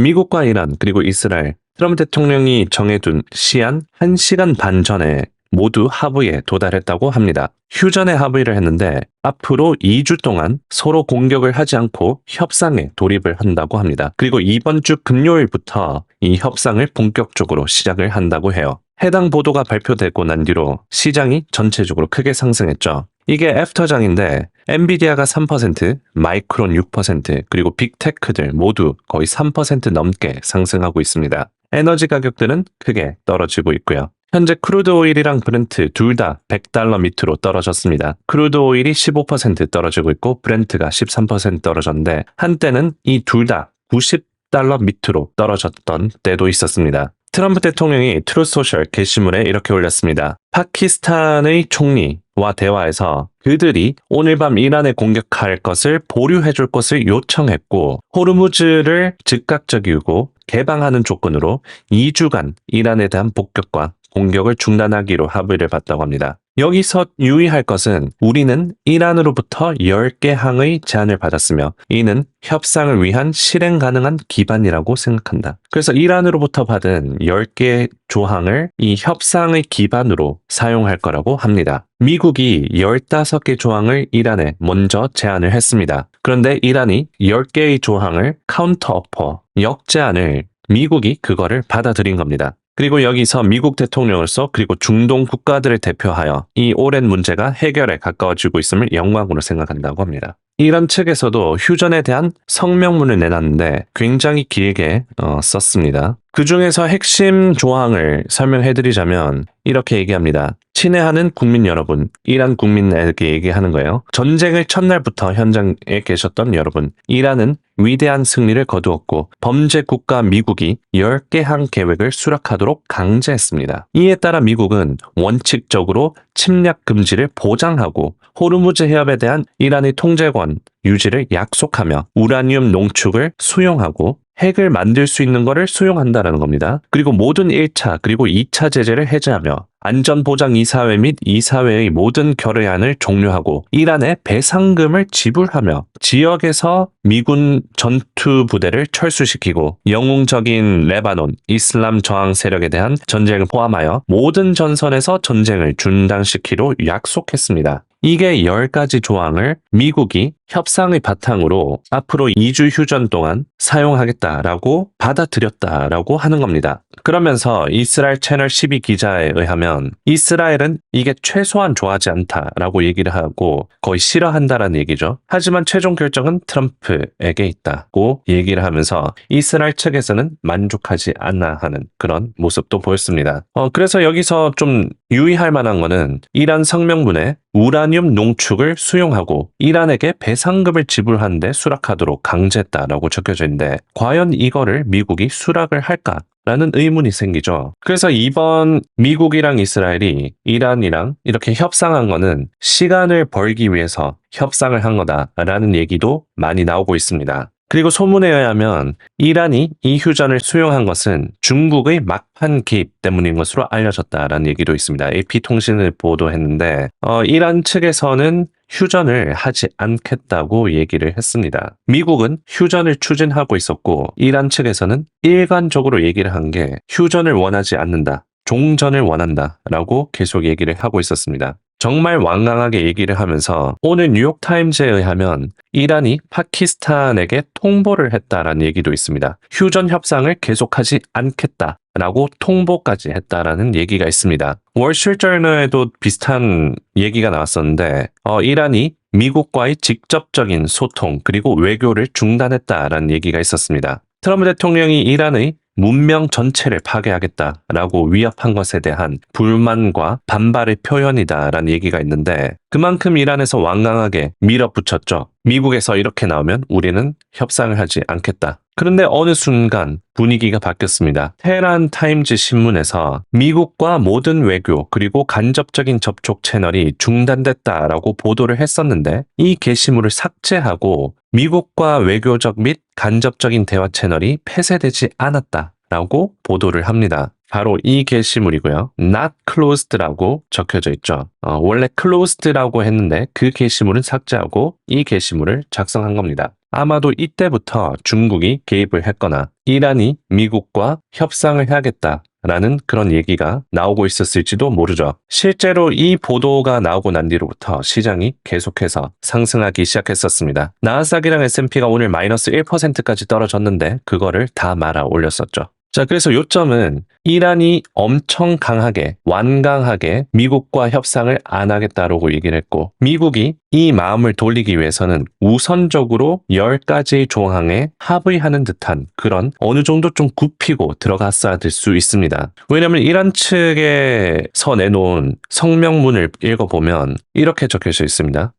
미국과 이란 그리고 이스라엘, 트럼프 대통령이 정해둔 시한 1시간 반 전에 모두 합의에 도달했다고 합니다. 휴전에 합의를 했는데 앞으로 2주 동안 서로 공격을 하지 않고 협상에 돌입을 한다고 합니다. 그리고 이번 주 금요일부터 이 협상을 본격적으로 시작을 한다고 해요. 해당 보도가 발표되고 난 뒤로 시장이 전체적으로 크게 상승했죠. 이게 애프터장인데 엔비디아가 3%, 마이크론 6%, 그리고 빅테크들 모두 거의 3% 넘게 상승하고 있습니다. 에너지 가격들은 크게 떨어지고 있고요. 현재 크루드 오일이랑 브렌트 둘 다 $100 밑으로 떨어졌습니다. 크루드 오일이 15% 떨어지고 있고 브렌트가 13% 떨어졌는데 한때는 이 둘 다 $90 밑으로 떨어졌던 때도 있었습니다. 트럼프 대통령이 트루스 소셜 게시물에 이렇게 올렸습니다. 파키스탄의 총리와 대화에서 그들이 오늘 밤 이란에 공격할 것을 보류해줄 것을 요청했고 호르무즈를 즉각적이고 개방하는 조건으로 2주간 이란에 대한 폭격과 공격을 중단하기로 합의를 봤다고 합니다. 여기서 유의할 것은 우리는 이란으로부터 10개 항의 제안을 받았으며 이는 협상을 위한 실행 가능한 기반이라고 생각한다. 그래서 이란으로부터 받은 10개 조항을 이 협상의 기반으로 사용할 거라고 합니다. 미국이 15개 조항을 이란에 먼저 제안을 했습니다. 그런데 이란이 10개의 조항을 카운터 오퍼, 역제안을 미국이 그거를 받아들인 겁니다. 그리고 여기서 미국 대통령으로서 그리고 중동 국가들을 대표하여 이 오랜 문제가 해결에 가까워지고 있음을 영광으로 생각한다고 합니다. 이란 측에서도 휴전에 대한 성명문을 내놨는데 굉장히 길게 썼습니다. 그 중에서 핵심 조항을 설명해드리자면 이렇게 얘기합니다. 친애하는 국민 여러분, 이란 국민에게 얘기하는 거예요. 전쟁의 첫날부터 현장에 계셨던 여러분, 이란은 위대한 승리를 거두었고 범죄 국가 미국이 10개 항 계획을 수락하도록 강제했습니다. 이에 따라 미국은 원칙적으로 침략 금지를 보장하고 호르무즈 해협에 대한 이란의 통제권 유지를 약속하며 우라늄 농축을 수용하고 핵을 만들 수 있는 것을 수용한다는 겁니다. 그리고 모든 1차 그리고 2차 제재를 해제하며 안전보장이사회 및 이사회의 모든 결의안을 종료하고 이란에 배상금을 지불하며 지역에서 미군 전투부대를 철수시키고 영웅적인 레바논 이슬람 저항 세력에 대한 전쟁을 포함하여 모든 전선에서 전쟁을 중단시키기로 약속했습니다. 이게 10가지 조항을 미국이 협상의 바탕으로 앞으로 2주 휴전 동안 사용하겠다라고 받아들였다라고 하는 겁니다. 그러면서 이스라엘 채널 12 기자에 의하면 이스라엘은 이게 최소한 좋아하지 않다라고 얘기를 하고 거의 싫어한다라는 얘기죠. 하지만 최종 결정은 트럼프에게 있다고 얘기를 하면서 이스라엘 측에서는 만족하지 않아 하는 그런 모습도 보였습니다. 그래서 여기서 좀 유의할 만한 거는 이란 성명문에 우라늄 농축을 수용하고 이란에게 배상금을 지불하는데 수락하도록 강제했다라고 적혀져 있는데 과연 이거를 미국이 수락을 할까? 라는 의문이 생기죠. 그래서 이번 미국이랑 이스라엘이 이란이랑 이렇게 협상한 거는 시간을 벌기 위해서 협상을 한 거다라는 얘기도 많이 나오고 있습니다. 그리고 소문에 의하면 이란이 이 휴전을 수용한 것은 중국의 막판 개입 때문인 것으로 알려졌다라는 얘기도 있습니다. AP통신을 보도했는데 이란 측에서는 휴전을 하지 않겠다고 얘기를 했습니다. 미국은 휴전을 추진하고 있었고 이란 측에서는 일관적으로 얘기를 한 게 휴전을 원하지 않는다, 종전을 원한다라고 계속 얘기를 하고 있었습니다. 정말 완강하게 얘기를 하면서 오늘 뉴욕타임즈에 의하면 이란이 파키스탄에게 통보를 했다라는 얘기도 있습니다. 휴전 협상을 계속하지 않겠다라고 통보까지 했다라는 얘기가 있습니다. 월스트리트저널에도 비슷한 얘기가 나왔었는데 이란이 미국과의 직접적인 소통 그리고 외교를 중단했다라는 얘기가 있었습니다. 트럼프 대통령이 이란의 문명 전체를 파괴하겠다라고 위협한 것에 대한 불만과 반발의 표현이다라는 얘기가 있는데 그만큼 이란에서 완강하게 밀어붙였죠. 미국에서 이렇게 나오면 우리는 협상을 하지 않겠다. 그런데 어느 순간 분위기가 바뀌었습니다. 테헤란 타임즈 신문에서 미국과 모든 외교 그리고 간접적인 접촉 채널이 중단됐다라고 보도를 했었는데 이 게시물을 삭제하고 미국과 외교적 및 간접적인 대화 채널이 폐쇄되지 않았다 라고 보도를 합니다. 바로 이 게시물이고요. not closed라고 적혀져 있죠. 원래 closed라고 했는데 그 게시물은 삭제하고 이 게시물을 작성한 겁니다. 아마도 이때부터 중국이 개입을 했거나 이란이 미국과 협상을 해야겠다라는 그런 얘기가 나오고 있었을지도 모르죠. 실제로 이 보도가 나오고 난 뒤로부터 시장이 계속해서 상승하기 시작했었습니다. 나스닥이랑 S&P가 오늘 마이너스 1%까지 떨어졌는데 그거를 다 말아 올렸었죠. 자, 그래서 요점은 이란이 엄청 강하게, 완강하게 미국과 협상을 안 하겠다라고 얘기를 했고, 미국이 이 마음을 돌리기 위해서는 우선적으로 10가지 조항에 합의하는 듯한 그런 어느 정도 좀 굽히고 들어갔어야 될 수 있습니다. 왜냐하면 이란 측에서 내놓은 성명문을 읽어보면 이렇게 적혀져 있습니다.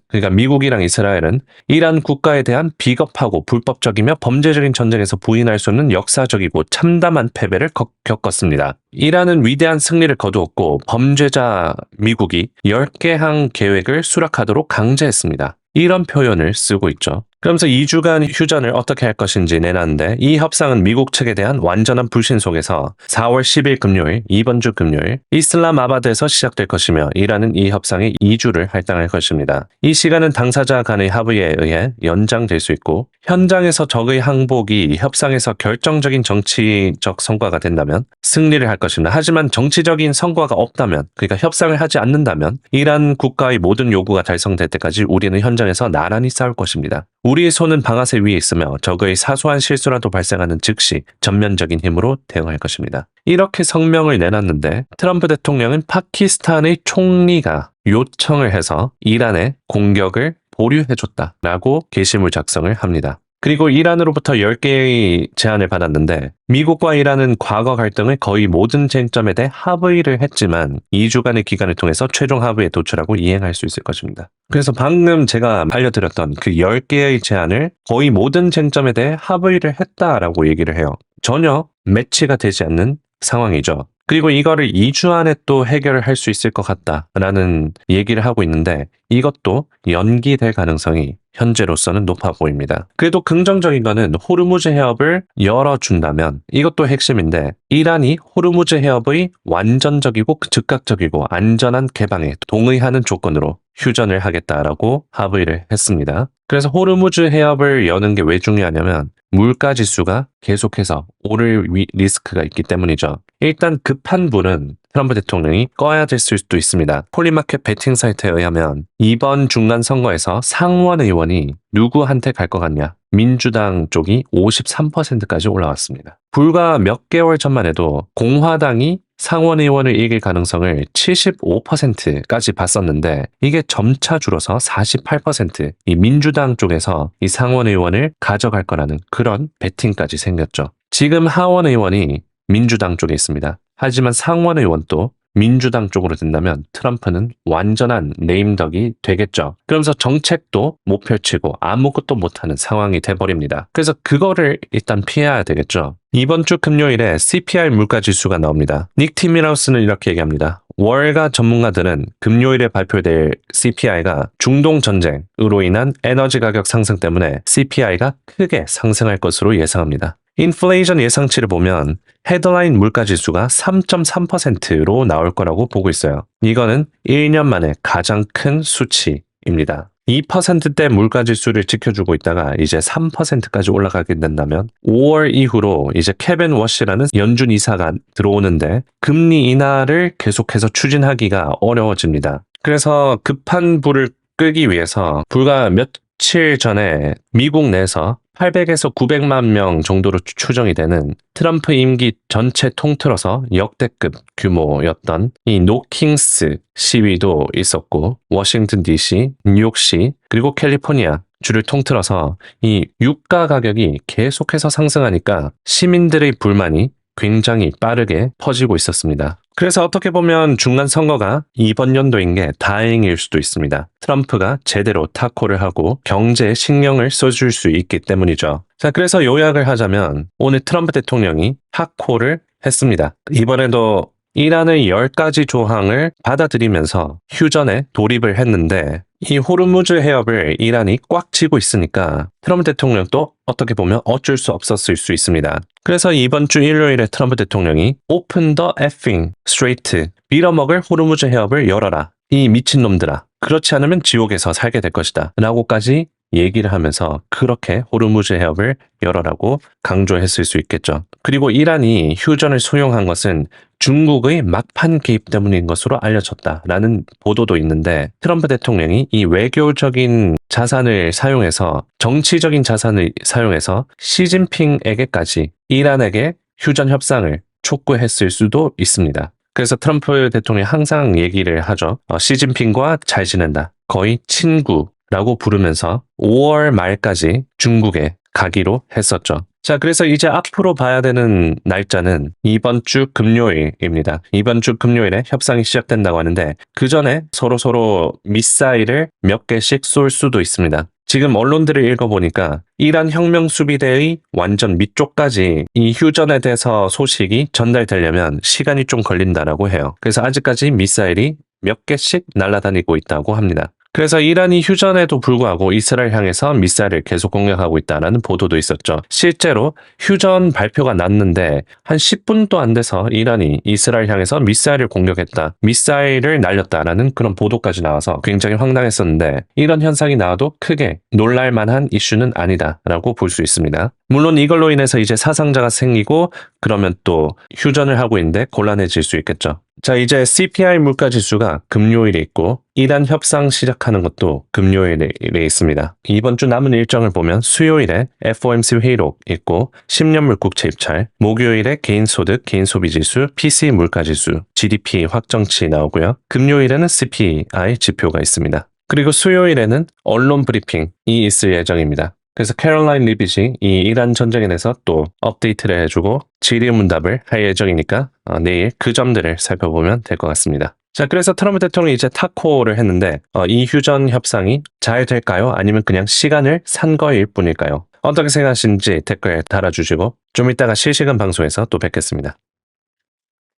그러니까 미국이랑 이스라엘은 이란 국가에 대한 비겁하고 불법적이며 범죄적인 전쟁에서 부인할 수 없는 역사적이고 참담한 패배를 겪었습니다. 이란은 위대한 승리를 거두었고 범죄자 미국이 10개항 계획을 수락하도록 강제했습니다. 이런 표현을 쓰고 있죠. 그러면서 2주간 휴전을 어떻게 할 것인지 내놨는데 이 협상은 미국 측에 대한 완전한 불신 속에서 4월 10일 금요일, 이번 주 금요일 이슬람아바드에서 시작될 것이며 이란은 이 협상에 2주를 할당할 것입니다. 이 시간은 당사자 간의 합의에 의해 연장될 수 있고 현장에서 적의 항복이 협상에서 결정적인 정치적 성과가 된다면 승리를 할 것입니다. 하지만 정치적인 성과가 없다면, 그러니까 협상을 하지 않는다면 이란 국가의 모든 요구가 달성될 때까지 우리는 현장에서 나란히 싸울 것입니다. 우리의 손은 방아쇠 위에 있으며 적의 사소한 실수라도 발생하는 즉시 전면적인 힘으로 대응할 것입니다. 이렇게 성명을 내놨는데 트럼프 대통령은 파키스탄의 총리가 요청을 해서 이란에 공격을 보류해줬다라고 게시물 작성을 합니다. 그리고 이란으로부터 10개의 제안을 받았는데 미국과 이란은 과거 갈등의 거의 모든 쟁점에 대해 합의를 했지만 2주간의 기간을 통해서 최종 합의에 도출하고 이행할 수 있을 것입니다. 그래서 방금 제가 알려드렸던 그 10개의 제안을 거의 모든 쟁점에 대해 합의를 했다라고 얘기를 해요. 전혀 매치가 되지 않는 상황이죠. 그리고 이거를 2주 안에 또 해결을 할 수 있을 것 같다라는 얘기를 하고 있는데 이것도 연기될 가능성이 현재로서는 높아 보입니다. 그래도 긍정적인 거는 호르무즈 해협을 열어준다면 이것도 핵심인데 이란이 호르무즈 해협의 완전적이고 즉각적이고 안전한 개방에 동의하는 조건으로 휴전을 하겠다라고 합의를 했습니다. 그래서 호르무즈 해협을 여는 게 왜 중요하냐면 물가 지수가 계속해서 오를 리스크가 있기 때문이죠. 일단 급한 불은 트럼프 대통령이 꺼야 될 수도 있습니다. 폴리마켓 베팅 사이트에 의하면 이번 중간 선거에서 상원 의원이 누구한테 갈 것 같냐? 민주당 쪽이 53%까지 올라왔습니다. 불과 몇 개월 전만 해도 공화당이 상원 의원을 이길 가능성을 75%까지 봤었는데 이게 점차 줄어서 48%, 이 민주당 쪽에서 이 상원 의원을 가져갈 거라는 그런 베팅까지 생겼죠. 지금 하원 의원이 민주당 쪽에 있습니다. 하지만 상원 의원도 민주당 쪽으로 된다면 트럼프는 완전한 네임덕이 되겠죠. 그러면서 정책도 못 펼치고 아무것도 못하는 상황이 돼버립니다. 그래서 그거를 일단 피해야 되겠죠. 이번 주 금요일에 CPI 물가지수가 나옵니다. 닉 티밀하우스는 이렇게 얘기합니다. 월가 전문가들은 금요일에 발표될 CPI가 중동 전쟁으로 인한 에너지 가격 상승 때문에 CPI가 크게 상승할 것으로 예상합니다. 인플레이션 예상치를 보면 헤드라인 물가지수가 3.3%로 나올 거라고 보고 있어요. 이거는 1년 만에 가장 큰 수치입니다. 2%대 물가지수를 지켜주고 있다가 이제 3%까지 올라가게 된다면 5월 이후로 이제 케빈 워시라는 연준 이사가 들어오는데 금리 인하를 계속해서 추진하기가 어려워집니다. 그래서 급한 불을 끄기 위해서 불과 며칠 전에 미국 내에서 800에서 900만 명 정도로 추정이 되는 트럼프 임기 전체 통틀어서 역대급 규모였던 이 노킹스 시위도 있었고 워싱턴 DC, 뉴욕시, 그리고 캘리포니아 주를 통틀어서 이 유가 가격이 계속해서 상승하니까 시민들의 불만이 굉장히 빠르게 퍼지고 있었습니다. 그래서 어떻게 보면 중간 선거가 이번 연도인 게 다행일 수도 있습니다. 트럼프가 제대로 타코를 하고 경제에 신경을 써줄 수 있기 때문이죠. 자, 그래서 요약을 하자면 오늘 트럼프 대통령이 타코를 했습니다. 이번에도 이란의 10가지 조항을 받아들이면서 휴전에 돌입을 했는데 이 호르무즈 해협을 이란이 꽉 쥐고 있으니까 트럼프 대통령도 어떻게 보면 어쩔 수 없었을 수 있습니다. 그래서 이번 주 일요일에 트럼프 대통령이 Open the effing strait, 빌어먹을 호르무즈 해협을 열어라. 이 미친놈들아. 그렇지 않으면 지옥에서 살게 될 것이다. 라고까지 얘기를 하면서 그렇게 호르무즈 해협을 열어라고 강조했을 수 있겠죠. 그리고 이란이 휴전을 수용한 것은 중국의 막판 개입 때문인 것으로 알려졌다라는 보도도 있는데 트럼프 대통령이 이 외교적인 자산을 사용해서 정치적인 자산을 사용해서 시진핑에게까지 이란에게 휴전 협상을 촉구했을 수도 있습니다. 그래서 트럼프 대통령이 항상 얘기를 하죠. 시진핑과 잘 지낸다. 거의 친구라고 부르면서 5월 말까지 중국에 가기로 했었죠. 자, 그래서 이제 앞으로 봐야 되는 날짜는 이번 주 금요일입니다. 이번 주 금요일에 협상이 시작된다고 하는데 그 전에 서로 미사일을 몇 개씩 쏠 수도 있습니다. 지금 언론들을 읽어보니까 이란 혁명수비대의 완전 밑쪽까지 이 휴전에 대해서 소식이 전달되려면 시간이 좀 걸린다라고 해요. 그래서 아직까지 미사일이 몇 개씩 날아다니고 있다고 합니다. 그래서 이란이 휴전에도 불구하고 이스라엘 향해서 미사일을 계속 공격하고 있다는 보도도 있었죠. 실제로 휴전 발표가 났는데 한 10분도 안 돼서 이란이 이스라엘 향해서 미사일을 공격했다, 미사일을 날렸다라는 그런 보도까지 나와서 굉장히 황당했었는데 이런 현상이 나와도 크게 놀랄 만한 이슈는 아니다라고 볼 수 있습니다. 물론 이걸로 인해서 이제 사상자가 생기고 그러면 또 휴전을 하고 있는데 곤란해질 수 있겠죠. 자, 이제 CPI 물가지수가 금요일에 있고 이란 협상 시작하는 것도 금요일에 있습니다. 이번 주 남은 일정을 보면 수요일에 FOMC 회의록 있고 10년물 국채 입찰, 목요일에 개인소득, 개인소비지수, PCE 물가지수, GDP 확정치 나오고요. 금요일에는 CPI 지표가 있습니다. 그리고 수요일에는 언론 브리핑이 있을 예정입니다. 그래서 캐롤라인 리빗이 이 이란 전쟁에 대해서 또 업데이트를 해주고 질의응답을 할 예정이니까 내일 그 점들을 살펴보면 될 것 같습니다. 자, 그래서 트럼프 대통령이 이제 타코를 했는데 이 휴전 협상이 잘 될까요? 아니면 그냥 시간을 산 거일 뿐일까요? 어떻게 생각하시는지 댓글 달아주시고 좀 이따가 실시간 방송에서 또 뵙겠습니다.